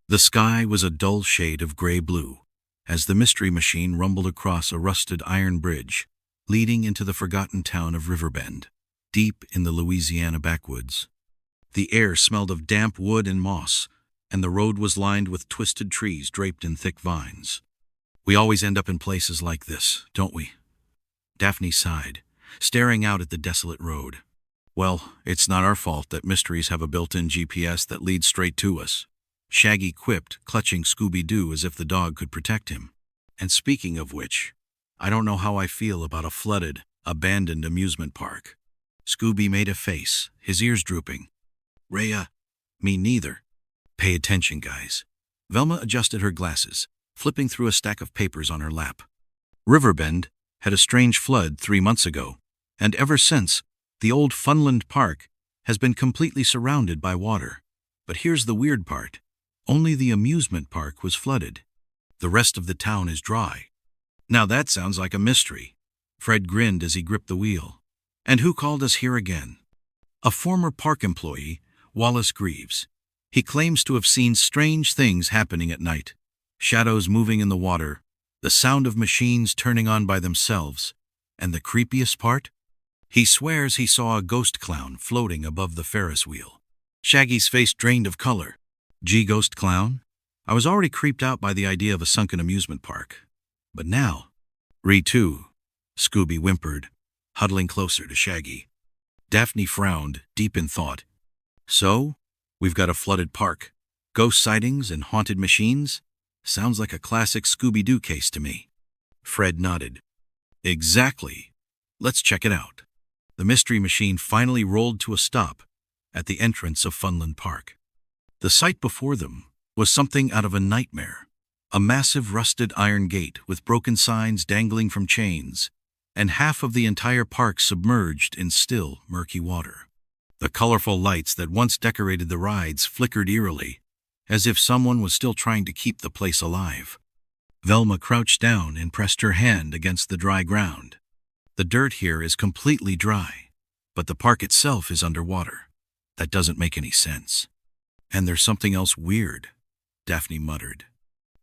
The sky was a dull shade of gray-blue as the mystery machine rumbled across a rusted iron bridge leading into the forgotten town of Riverbend, deep in the Louisiana backwoods. The air smelled of damp wood and moss, and the road was lined with twisted trees draped in thick vines. "We always end up in places like this, don't we?" Daphne sighed, staring out at the desolate road. "Well, it's not our fault that mysteries have a built-in GPS that leads straight to us," Shaggy quipped, clutching Scooby-Doo as if the dog could protect him. "And speaking of which, I don't know how I feel about a flooded, abandoned amusement park." Scooby made a face, his ears drooping. "Rhea, me neither." "Pay attention, guys." Velma adjusted her glasses, flipping through a stack of papers on her lap. Riverbend had a strange flood 3 months ago, and ever since, the old Funland Park has been completely surrounded by water. But here's the weird part. Only the amusement park was flooded. The rest of the town is dry. Now that sounds like a mystery. Fred grinned as he gripped the wheel. "And who called us here again?" "A former park employee, Wallace Greaves. He claims to have seen strange things happening at night. Shadows moving in the water, the sound of machines turning on by themselves, and the creepiest part? He swears he saw a ghost clown floating above the Ferris wheel." Shaggy's face drained of color. "Gee, ghost clown?" I was already creeped out by the idea of a sunken amusement park. But now... "Re too," Scooby whimpered, huddling closer to Shaggy. Daphne frowned, deep in thought. "So, we've got a flooded park, ghost sightings and haunted machines? Sounds like a classic Scooby-Doo case to me." Fred nodded. "Exactly. Let's check it out." The mystery machine finally rolled to a stop at the entrance of Funland Park. The sight before them was something out of a nightmare. A massive rusted iron gate with broken signs dangling from chains, and half of the entire park submerged in still, murky water. The colorful lights that once decorated the rides flickered eerily, as if someone was still trying to keep the place alive. Velma crouched down and pressed her hand against the dry ground. "The dirt here is completely dry, but the park itself is underwater. That doesn't make any sense." "And there's something else weird," Daphne muttered.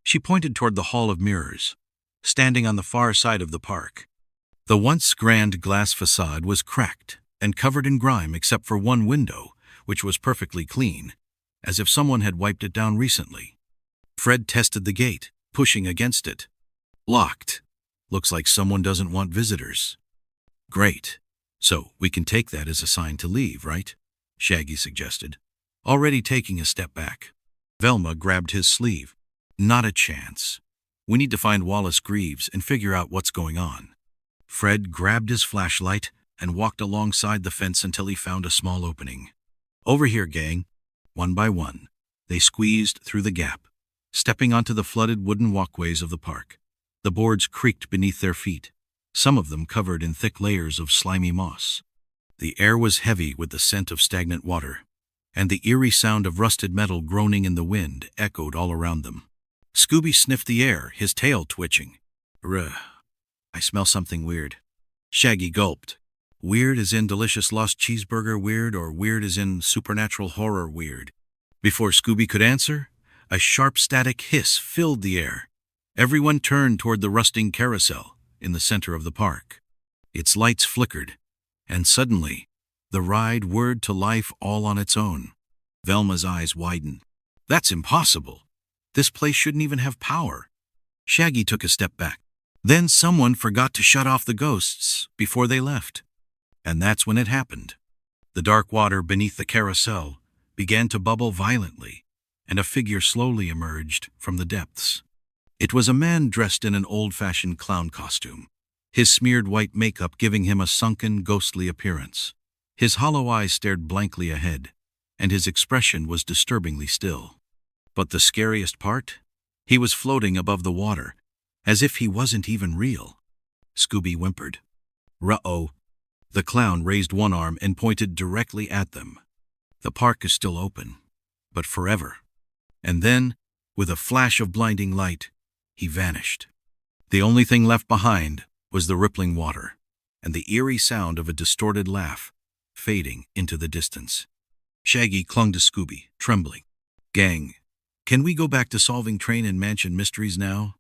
She pointed toward the Hall of Mirrors, standing on the far side of the park. The once grand glass facade was cracked and covered in grime except for one window, which was perfectly clean, as if someone had wiped it down recently. Fred tested the gate, pushing against it. "Locked. Looks like someone doesn't want visitors." "Great. So we can take that as a sign to leave, right?" Shaggy suggested, already taking a step back. Velma grabbed his sleeve. "Not a chance. We need to find Wallace Greaves and figure out what's going on." Fred grabbed his flashlight and walked alongside the fence until he found a small opening. "Over here, gang." One by one, they squeezed through the gap, stepping onto the flooded wooden walkways of the park. The boards creaked beneath their feet, some of them covered in thick layers of slimy moss. The air was heavy with the scent of stagnant water, and the eerie sound of rusted metal groaning in the wind echoed all around them. Scooby sniffed the air, his tail twitching. "Ruh, I smell something weird." Shaggy gulped. "Weird as in delicious lost cheeseburger weird, or weird as in supernatural horror weird?" Before Scooby could answer, a sharp static hiss filled the air. Everyone turned toward the rusting carousel in the center of the park. Its lights flickered, and suddenly, the ride whirred to life all on its own. Velma's eyes widened. "That's impossible. This place shouldn't even have power." Shaggy took a step back. "Then someone forgot to shut off the ghosts before they left." And that's when it happened. The dark water beneath the carousel began to bubble violently, and a figure slowly emerged from the depths. It was a man dressed in an old-fashioned clown costume, his smeared white makeup giving him a sunken, ghostly appearance. His hollow eyes stared blankly ahead, and his expression was disturbingly still. But the scariest part? He was floating above the water, as if he wasn't even real. Scooby whimpered. "Ruh-oh." The clown raised one arm and pointed directly at them. "The park is still open, but forever." And then, with a flash of blinding light, he vanished. The only thing left behind was the rippling water, and the eerie sound of a distorted laugh, fading into the distance. Shaggy clung to Scooby, trembling. "Gang, Can we go back to solving train and mansion mysteries now?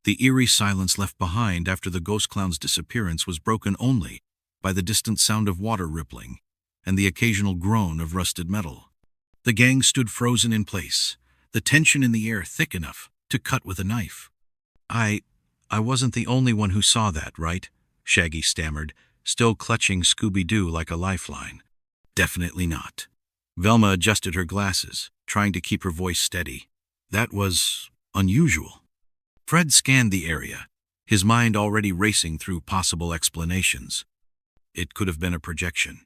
The eerie silence left behind after the ghost clown's disappearance was broken only by the distant sound of water rippling and the occasional groan of rusted metal. The gang stood frozen in place, the tension in the air thick enough to cut with a knife. I wasn't the only one who saw that, right? Shaggy stammered, still clutching Scooby-Doo like a lifeline. Definitely not. Velma adjusted her glasses, trying to keep her voice steady. That was unusual. Fred scanned the area, his mind already racing through possible explanations. It could have been a projection.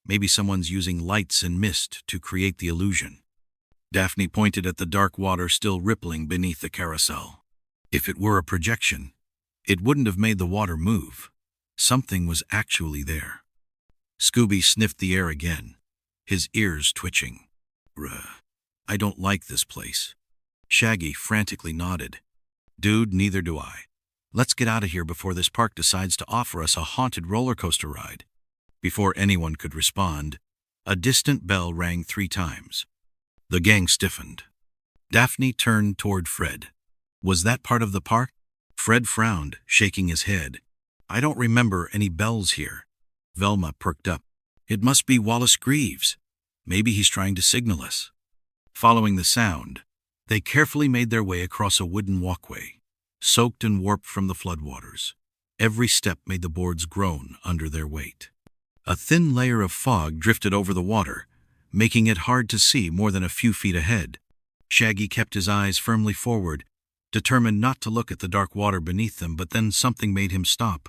Maybe someone's using lights and mist to create the illusion. Daphne pointed at the dark water still rippling beneath the carousel. If it were a projection, it wouldn't have made the water move. Something was actually there. Scooby sniffed the air again, his ears twitching. I don't like this place. Shaggy frantically nodded. Dude, neither do I. Let's get out of here before this park decides to offer us a haunted roller coaster ride. Before anyone could respond, a distant bell rang 3 times. The gang stiffened. Daphne turned toward Fred. Was that part of the park? Fred frowned, shaking his head. I don't remember any bells here. Velma perked up. It must be Wallace Greaves. Maybe he's trying to signal us. Following the sound, they carefully made their way across a wooden walkway, soaked and warped from the floodwaters. Every step made the boards groan under their weight. A thin layer of fog drifted over the water, making it hard to see more than a few feet ahead. Shaggy kept his eyes firmly forward, determined not to look at the dark water beneath them, but then something made him stop.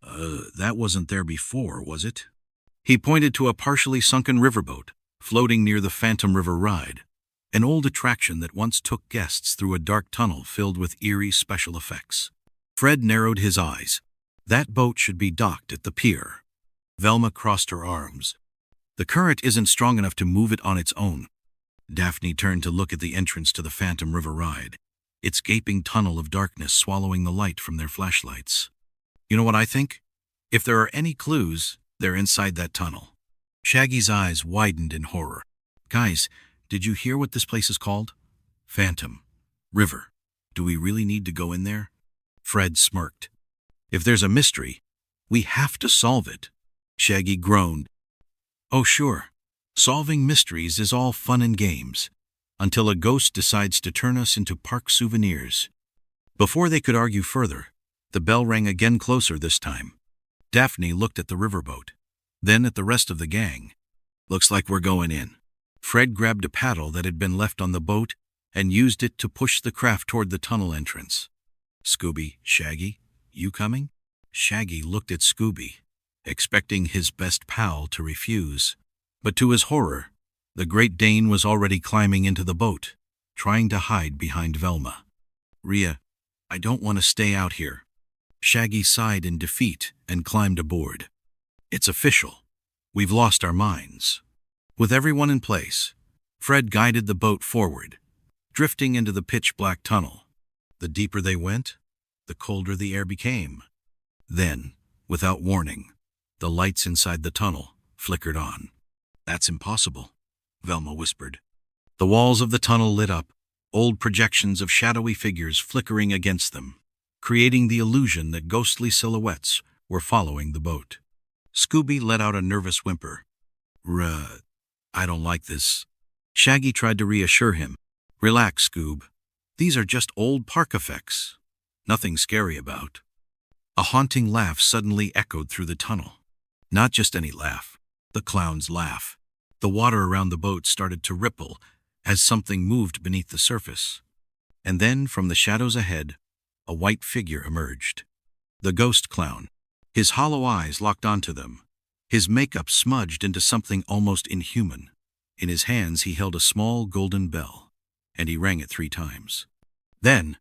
That wasn't there before, was it? He pointed to a partially sunken riverboat, floating near the Phantom River ride, an old attraction that once took guests through a dark tunnel filled with eerie special effects. Fred narrowed his eyes. That boat should be docked at the pier. Velma crossed her arms. The current isn't strong enough to move it on its own. Daphne turned to look at the entrance to the Phantom River ride, its gaping tunnel of darkness swallowing the light from their flashlights. You know what I think? If there are any clues, they're inside that tunnel. Shaggy's eyes widened in horror. Guys, did you hear what this place is called? Phantom River. Do we really need to go in there? Fred smirked. If there's a mystery, we have to solve it. Shaggy groaned. Oh sure, solving mysteries is all fun and games, until a ghost decides to turn us into park souvenirs. Before they could argue further, the bell rang again, closer this time. Daphne looked at the riverboat, then at the rest of the gang. Looks like we're going in. Fred grabbed a paddle that had been left on the boat and used it to push the craft toward the tunnel entrance. Scooby, Shaggy, you coming? Shaggy looked at Scooby, expecting his best pal to refuse. But to his horror, the Great Dane was already climbing into the boat, trying to hide behind Velma. Rhea, I don't want to stay out here. Shaggy sighed in defeat and climbed aboard. It's official. We've lost our minds. With everyone in place, Fred guided the boat forward, drifting into the pitch-black tunnel. The deeper they went, the colder the air became. Then, without warning, the lights inside the tunnel flickered on. That's impossible, Velma whispered. The walls of the tunnel lit up, old projections of shadowy figures flickering against them, creating the illusion that ghostly silhouettes were following the boat. Scooby let out a nervous whimper. I don't like this. Shaggy tried to reassure him. Relax, Scoob. These are just old park effects. Nothing scary about. A haunting laugh suddenly echoed through the tunnel. Not just any laugh, the clown's laugh. The water around the boat started to ripple as something moved beneath the surface. And then, from the shadows ahead, a white figure emerged. The ghost clown. His hollow eyes locked onto them, his makeup smudged into something almost inhuman. In his hands he held a small golden bell, and he rang it 3 times. Then,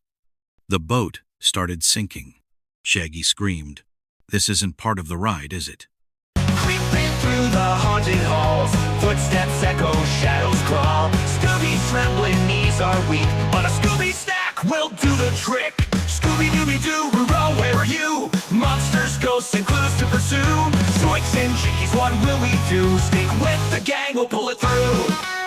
the boat started sinking. Shaggy screamed. This isn't part of the ride, is it? Creeping through the haunted halls, footsteps echo, shadows crawl. Scooby's trembling knees are weak, but a Scooby snack will do the trick. Scooby-Dooby-Doo, Roo, where are you? Monsters, ghosts, and clues to pursue. Zoinks and Jinkies, what will we do? Stick with the gang, we'll pull it through.